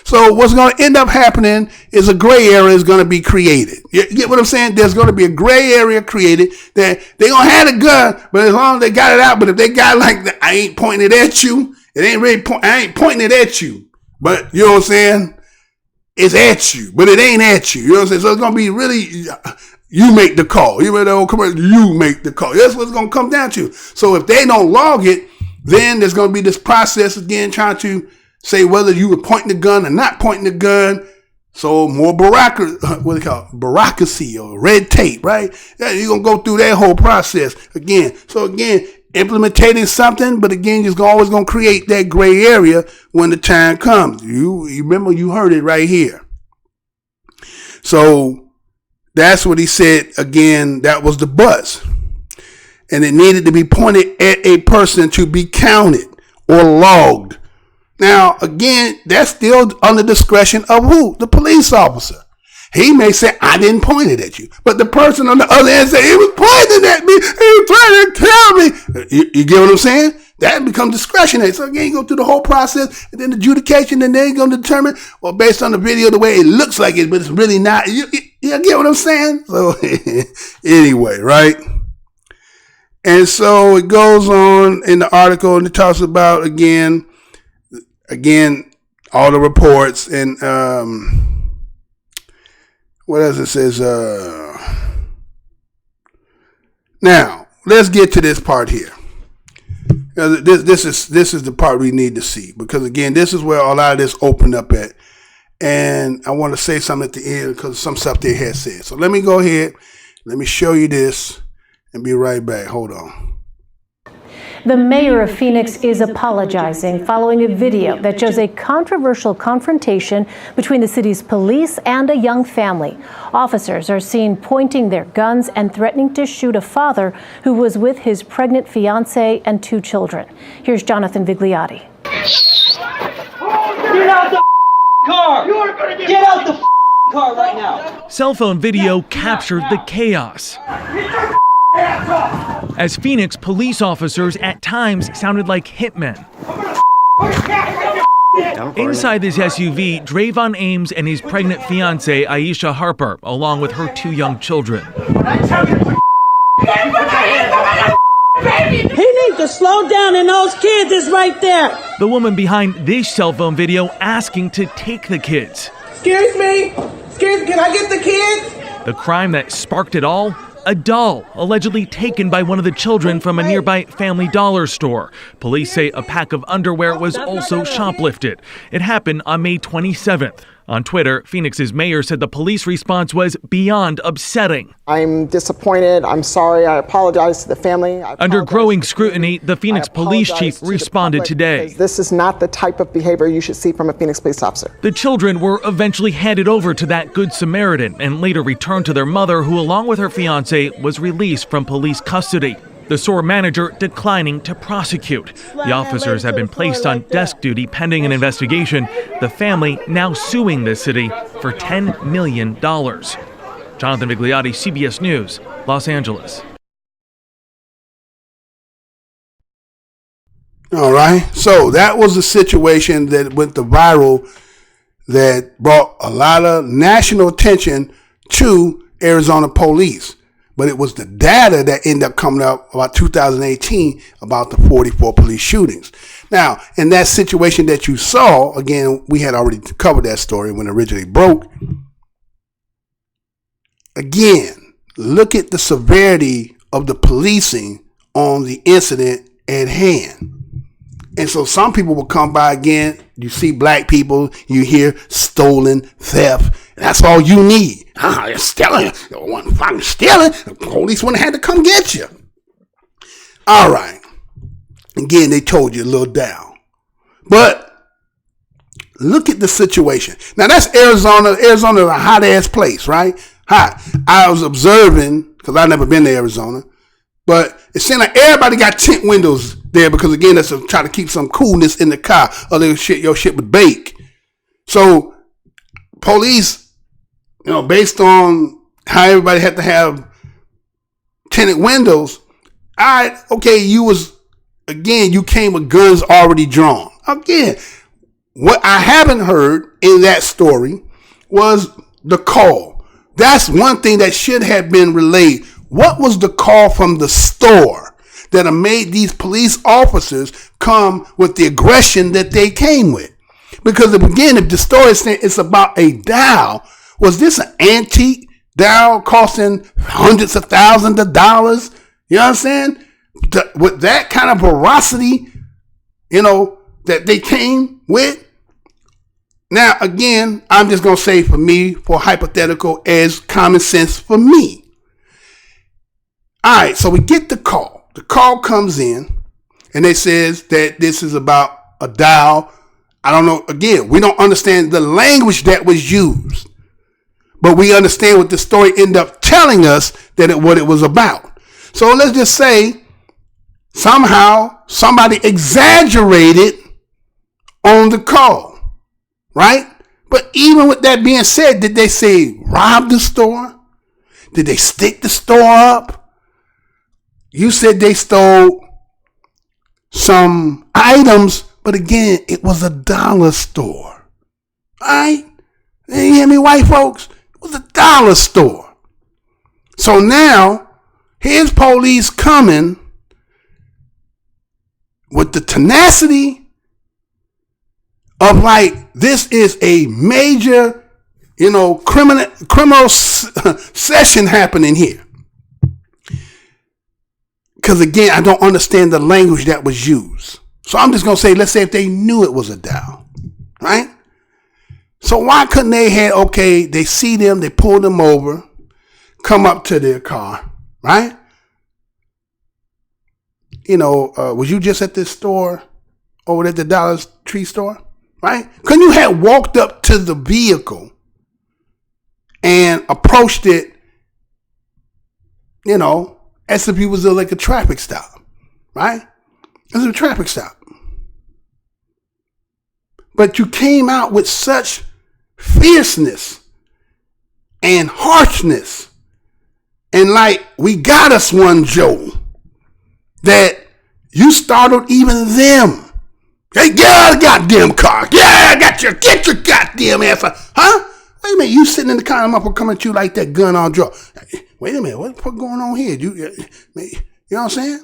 So what's going to end up happening is a gray area is going to be created. You get what I'm saying? There's going to be a gray area created that they're going to have a gun, but as long as they got it out, but if they got like, I ain't pointing it at you, I ain't pointing it at you, but you know what I'm saying? It's at you, but it ain't at you. You know what I'm saying? So it's going to be really, you make the call. You make the call. That's what it's going to come down to. So if they don't log it, then there's going to be this process again trying to say whether you were pointing the gun or not pointing the gun. So more bureaucracy or red tape, right? Yeah, you're going to go through that whole process again. So again, implementing something, but again, you're always going to create that gray area when the time comes. You remember you heard it right here. So that's what he said. Again, that was the buzz. And it needed to be pointed at a person to be counted or logged. Now, again, that's still under discretion of who? The police officer. He may say, I didn't point it at you. But the person on the other end say, he was pointing at me. He was trying to tell me. You get what I'm saying? That becomes discretionary. So again, you go through the whole process and then adjudication, and then you're going to determine, well, based on the video, the way it looks like it, but it's really not. You get what I'm saying? So anyway, right? And so it goes on in the article and it talks about, again, all the reports and what else it says. Now let's get to this part here. This is the part we need to see, because again, this is where a lot of this opened up at, and I want to say something at the end because some stuff they had said. So let me go ahead. Let me show you this and be right back. Hold on. The mayor of Phoenix is apologizing following a video that shows a controversial confrontation between the city's police and a young family. Officers are seen pointing their guns and threatening to shoot a father who was with his pregnant fiancée and 2 children. Here's Jonathan Vigliotti. Get out the car! Get out the car right now! Cell phone video captured the chaos, as Phoenix police officers at times sounded like hitmen. Inside this SUV, Drayvon Ames and his pregnant fiancée, Aisha Harper, along with her 2 young children. He needs to slow down, and those kids is right there. The woman behind this cell phone video asking to take the kids. Excuse me, can I get the kids? The crime that sparked it all? A doll allegedly taken by one of the children from a nearby Family Dollar store. Police say a pack of underwear was also shoplifted. It happened on May 27th. On Twitter, Phoenix's mayor said the police response was beyond upsetting. I'm disappointed. I'm sorry. I apologize to the family. Under growing scrutiny, the Phoenix police chief responded today. This is not the type of behavior you should see from a Phoenix police officer. The children were eventually handed over to that Good Samaritan and later returned to their mother, who, along with her fiance, was released from police custody. The store manager declining to prosecute. The officers have been placed on desk duty pending an investigation. The family now suing the city for $10 million. Jonathan Vigliotti, CBS News, Los Angeles. All right. So that was a situation that went viral that brought a lot of national attention to Arizona police. But it was the data that ended up coming up about 2018 about the 44 police shootings. Now, in that situation that you saw, again, we had already covered that story when it originally broke. again, look at the severity of the policing on the incident at hand. And so some people will come by again. You see black people, you hear stolen, theft. That's all you need. They're stealing. I'm stealing. The police wouldn't have had to come get you. All right. Again, they told you a little down. But look at the situation. Now, that's Arizona. Arizona is a hot-ass place, right? Hot. I was observing, because I've never been to Arizona, but it seemed like everybody got tint windows there because, again, that's to try to keep some coolness in the car. Other shit, your shit would bake. So, police, based on how everybody had to have tinted windows, you came with guns already drawn. Again, what I haven't heard in that story was the call. That's one thing that should have been relayed. What was the call from the store that made these police officers come with the aggression that they came with? Because again, if the story is saying it's about a dial, was this an antique dial costing hundreds of thousands of dollars? You know what I'm saying? With that kind of ferocity, that they came with. Now, again, I'm just going to say for me, for hypothetical, as common sense for me. All right, so we get the call. The call comes in, and it says that this is about a dial. I don't know. Again, we don't understand the language that was used, but we understand what the story ended up telling us what it was about. So let's just say somehow somebody exaggerated on the call, right? But even with that being said, did they say rob the store? Did they stick the store up? You said they stole some items, but again, it was a dollar store. All right? You hear me, white folks? It was a dollar store. So now, here's police coming with the tenacity of this is a major, criminal session happening here. Because again, I don't understand the language that was used. So I'm just going to say, let's say if they knew it was a dial, right? So why couldn't they they see them, they pull them over, come up to their car, right? Was you just at this store over at the Dollar Tree store, right? Couldn't you have walked up to the vehicle and approached it, as if it was like a traffic stop, right? It was a traffic stop. But you came out with such fierceness and harshness and we got us one, Joe, that you startled even them. Hey, get out of the goddamn car. Yeah, get your goddamn ass out. Huh? Wait a minute, you sitting in the car, I'm up and coming at you like that gun on draw. Wait a minute, what the fuck going on here? You know what I'm saying?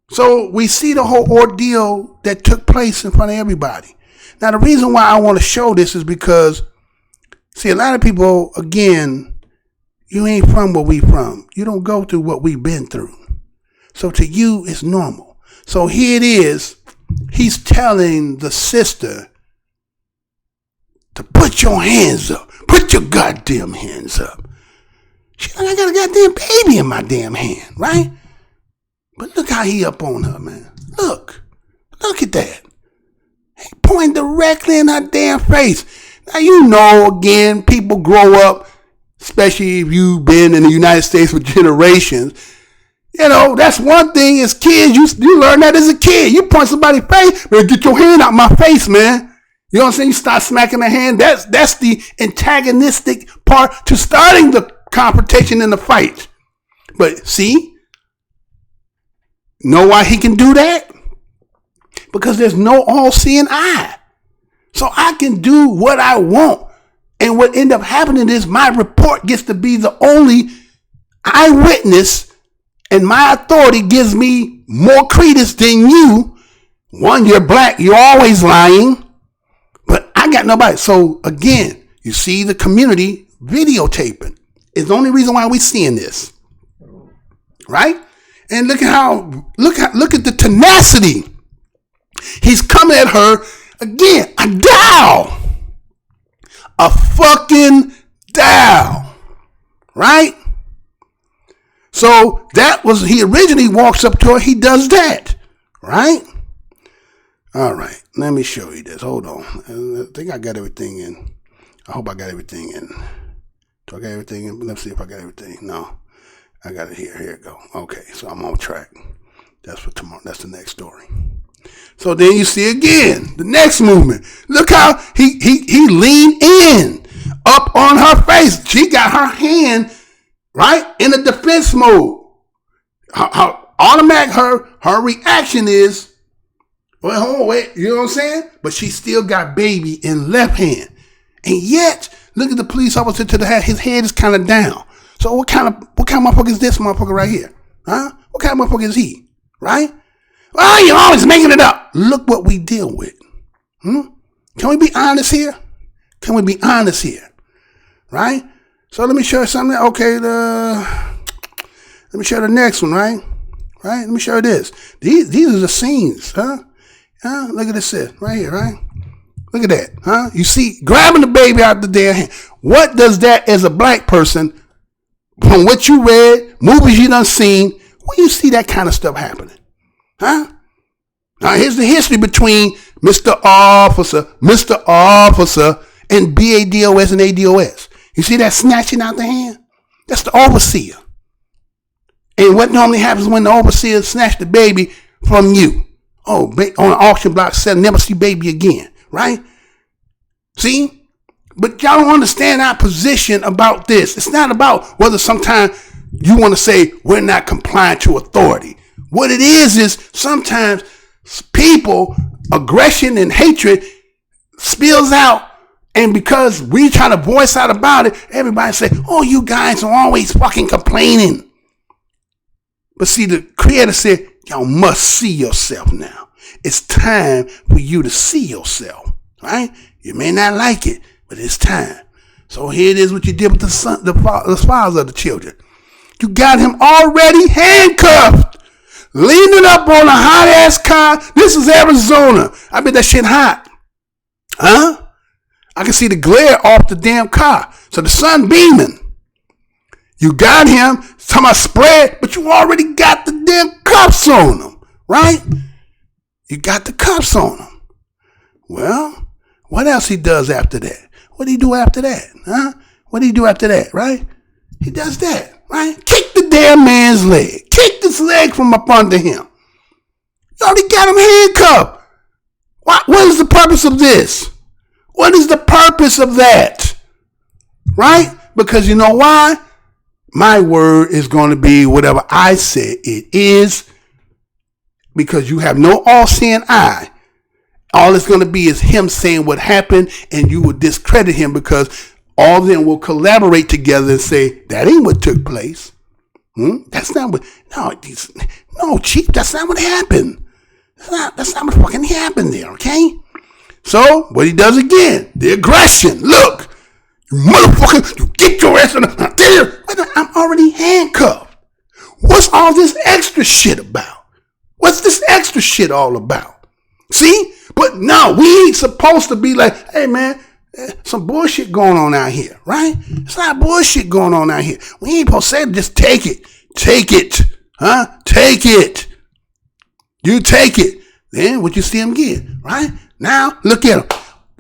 So we see the whole ordeal that took place in front of everybody. Now, the reason why I want to show this is because, see, a lot of people, again, you ain't from where we from. You don't go through what we've been through. So to you, it's normal. So here it is. He's telling the sister to put your hands up. Put your goddamn hands up. She's like, I got a goddamn baby in my damn hand, right? But look how he up on her, man. Look at that. He pointing directly in her damn face. Now, again, people grow up, especially if you've been in the United States for generations. That's one thing as kids, you learn that as a kid. You point somebody's face, man, get your hand out my face, man. You know what I'm saying? You start smacking the hand. That's the antagonistic part to starting the confrontation in the fight. But see, know why he can do that? Because there's no all-seeing eye. So I can do what I want. And what end up happening is my report gets to be the only eyewitness, and my authority gives me more credence than you. One, you're black, you're always lying. But I got nobody. So again, you see the community videotaping. It's the only reason why we're seeing this. Right? And look at the tenacity. He's coming at her again. A dowel. A fucking dowel. Right? So he originally walks up to her. He does that. Right? All right. Let me show you this. Hold on. I think I got everything in. I hope I got everything in. Do I got everything in? Let's see if I got everything. No. I got it here. Here it go. Okay. So I'm on track. That's for tomorrow. That's the next story. So then you see again, the next movement. Look how he leaned in up on her face. She got her hand right in a defense mode. Her automatic, her reaction is, well, hold on, wait, you know what I'm saying? But she still got baby in left hand. And yet, look at the police officer to the head. His head is kind of down. So what kind of motherfucker is this motherfucker right here? Huh? What kind of motherfucker is he? Right? Well, you're always making it up. Look what we deal with. Can we be honest here? Can we be honest here? Right? So let me show you something. Okay, let me show the next one, right? Right? Let me show you this. These are the scenes, huh? Look at this right here, right? Look at that, huh? You see, grabbing the baby out the damn hand. What does that as a black person, from what you read, movies you done seen, when you see that kind of stuff happening? Huh? Now here's the history between Mr. Officer, and BADOS and ADOS. You see that snatching out the hand? That's the overseer. And what normally happens when the overseer snatch the baby from you? Oh, on an auction block, said never see baby again, right? See? But y'all don't understand our position about this. It's not about whether sometimes you want to say we're not compliant to authority. What it is sometimes people, aggression and hatred spills out, and because we try to voice out about it, everybody say, oh, you guys are always fucking complaining. But see, the creator said, y'all must see yourself now. It's time for you to see yourself, right? You may not like it, but it's time. So here it is what you did with the fathers of the children. You got him already handcuffed, leaning up on a hot ass car. This is Arizona. I bet that shit hot. Huh? I can see the glare off the damn car. So the sun beaming. You got him, talking about spread, but you already got the damn cuffs on him, right? You got the cuffs on him. Well, what else he does after that? What do he do after that? Huh? What do he do after that, right? He does that, right? Kick the damn man's leg. Kick his leg from up under him. You already got him handcuffed. What is the purpose of this? What is the purpose of that? Right? Because you know why? My word is going to be whatever I say it is, because you have no all-seeing eye. All it's going to be is him saying what happened, and you will discredit him because all of them will collaborate together and say, that ain't what took place. That's not what, no, Chief, that's not what happened. That's not what fucking happened there, okay? So, what he does again, the aggression. Look, you motherfucker, you get your ass in the, I'm already handcuffed. What's all this extra shit about? What's this extra shit all about? See? But no, we ain't supposed to be like, hey man, some bullshit going on out here, right? It's not bullshit going on out here. We ain't supposed to say, just take it. Take it. Huh? Take it. You take it. Then what you see him get, right? Now, look at him.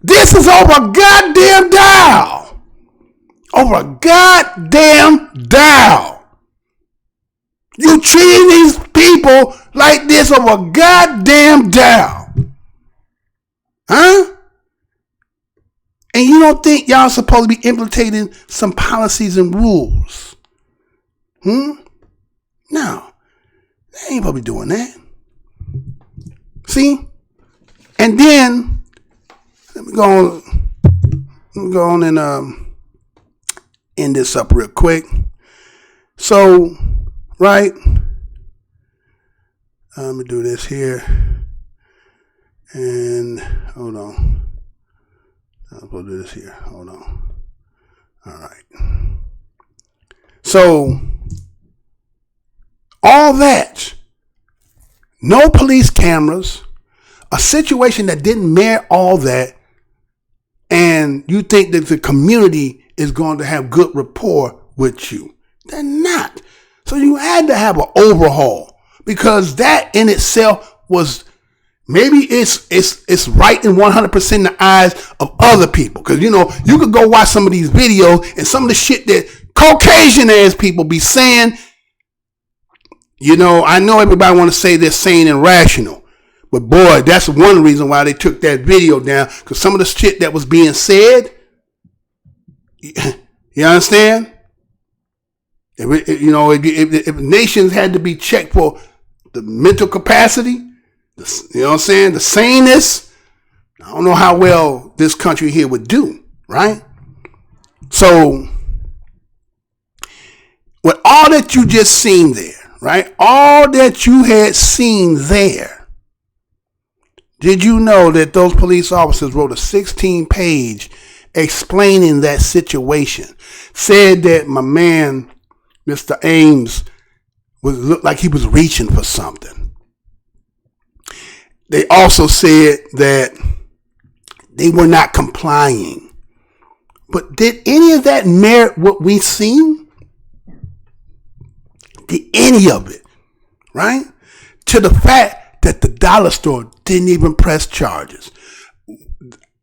This is over a goddamn dial. Over a goddamn dial. You treating these people like this over a goddamn dial. Huh? And you don't think y'all supposed to be implementing some policies and rules? No. They ain't supposed to be doing that. See? And then, let me go on and end this up real quick. So, right? Let me do this here. And hold on. I'm going to do this here. Hold on. All right. So, all that, no police cameras, a situation that didn't merit all that, and you think that the community is going to have good rapport with you. They're not. So you had to have an overhaul, because that in itself was, maybe it's right in 100% in the eyes of other people. Because, you know, you could go watch some of these videos and some of the shit that Caucasian ass people be saying. You know, I know everybody want to say they're sane and rational. But boy, that's one reason why they took that video down. Because some of the shit that was being said, you understand? If nations had to be checked for the mental capacity, you know what I'm saying, the saneness, I don't know how well this country here would do, right? So, with all that you just seen there, right? All that you had seen there, did you know that those police officers wrote a 16-page explaining that situation? Said that my man, Mr. Ames, looked like he was reaching for something. They also said that they were not complying. But did any of that merit what we seen? Did any of it, right? To the fact that the dollar store didn't even press charges.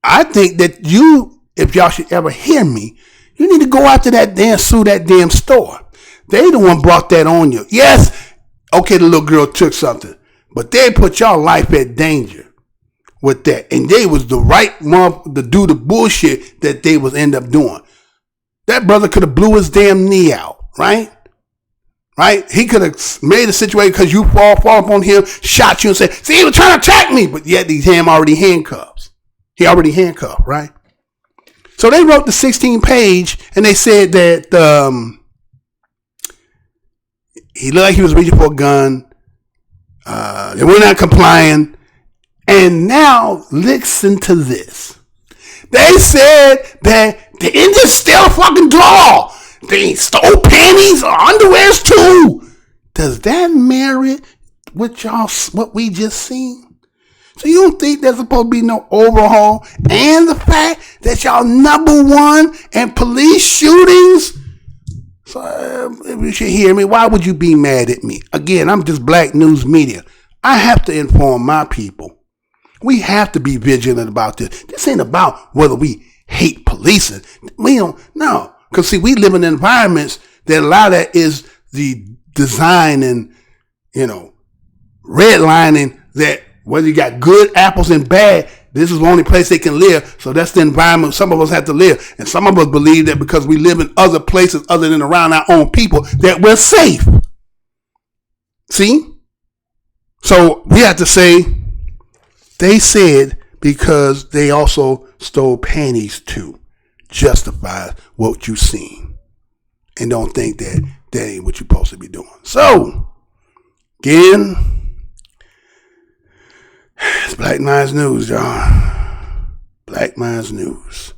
I think that you, if y'all should ever hear me, you need to go after that damn, sue that damn store. They the one brought that on you. Yes, okay, the little girl took something, but they put y'all life at danger with that. And they was the right one to do the bullshit that they was end up doing. That brother could have blew his damn knee out, right? Right? He could have made a situation because you fall up on him, shot you and said, see, he was trying to attack me. But yet he's already handcuffed. He already handcuffed, right? So they wrote the 16-page and they said that he looked like he was reaching for a gun. They were not complying. And now listen to this. They said that they didn't just steal a fucking drawer. They stole panties or underwears too. Does that merit what we just seen? So you don't think there's supposed to be no overhaul? And the fact that y'all number one in police shootings? So if you should hear me, why would you be mad at me? Again, I'm just Black News Media. I have to inform my people. We have to be vigilant about this. This ain't about whether we hate policing. We don't, no. Because, see, we live in environments that a lot of that is the design and, you know, redlining that whether you got good apples and bad, this is the only place they can live. So that's the environment some of us have to live. And some of us believe that because we live in other places other than around our own people, that we're safe. See? So we have to say, they said because they also stole panties too. Justifies what you seen, and don't think that ain't what you're supposed to be doing. So again, it's Black Minds News, y'all. Black Minds News.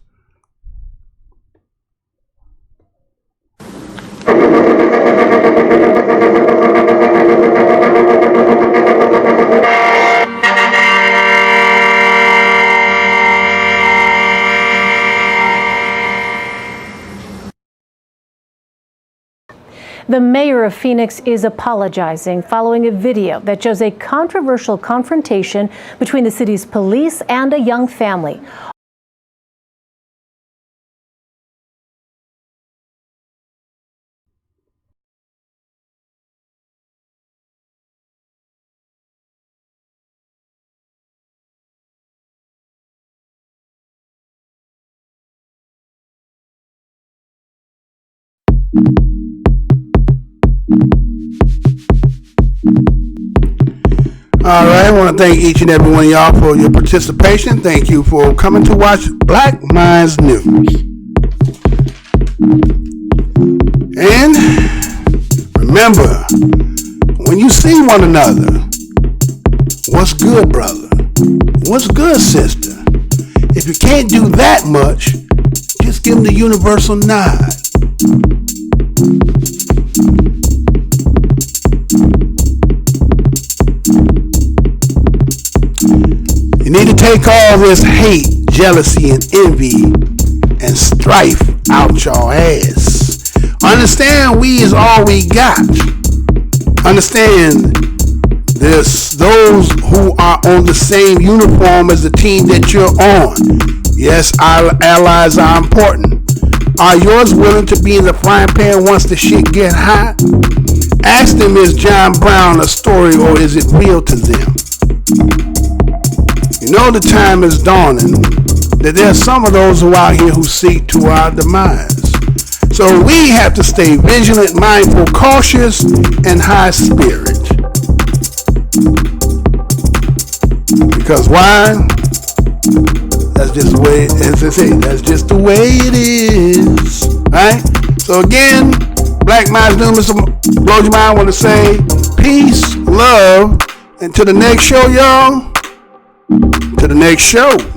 The mayor of Phoenix is apologizing following a video that shows a controversial confrontation between the city's police and a young family. All right, I want to thank each and every one of y'all for your participation. Thank you for coming to watch Black Minds News. And remember, when you see one another, what's good, brother? What's good, sister? If you can't do that much, Just give them the universal nod. You need to take all this hate, jealousy, and envy and strife out your ass. Understand we is all we got. Understand this, those who are on the same uniform as the team that you're on. Yes, our allies are important. Are yours willing to be in the frying pan once the shit get hot? Ask them, is John Brown a story or is it real to them? You know the time is dawning that there are some of those who are out here who seek to our demise. So we have to stay vigilant, mindful, cautious, and high spirit. Because why? That's just the way, as I say, that's just the way it is. Right? So again, Black Minds Doing Mr. Blows Your Mind. I want to say peace, love, and to the next show, y'all. To the next show.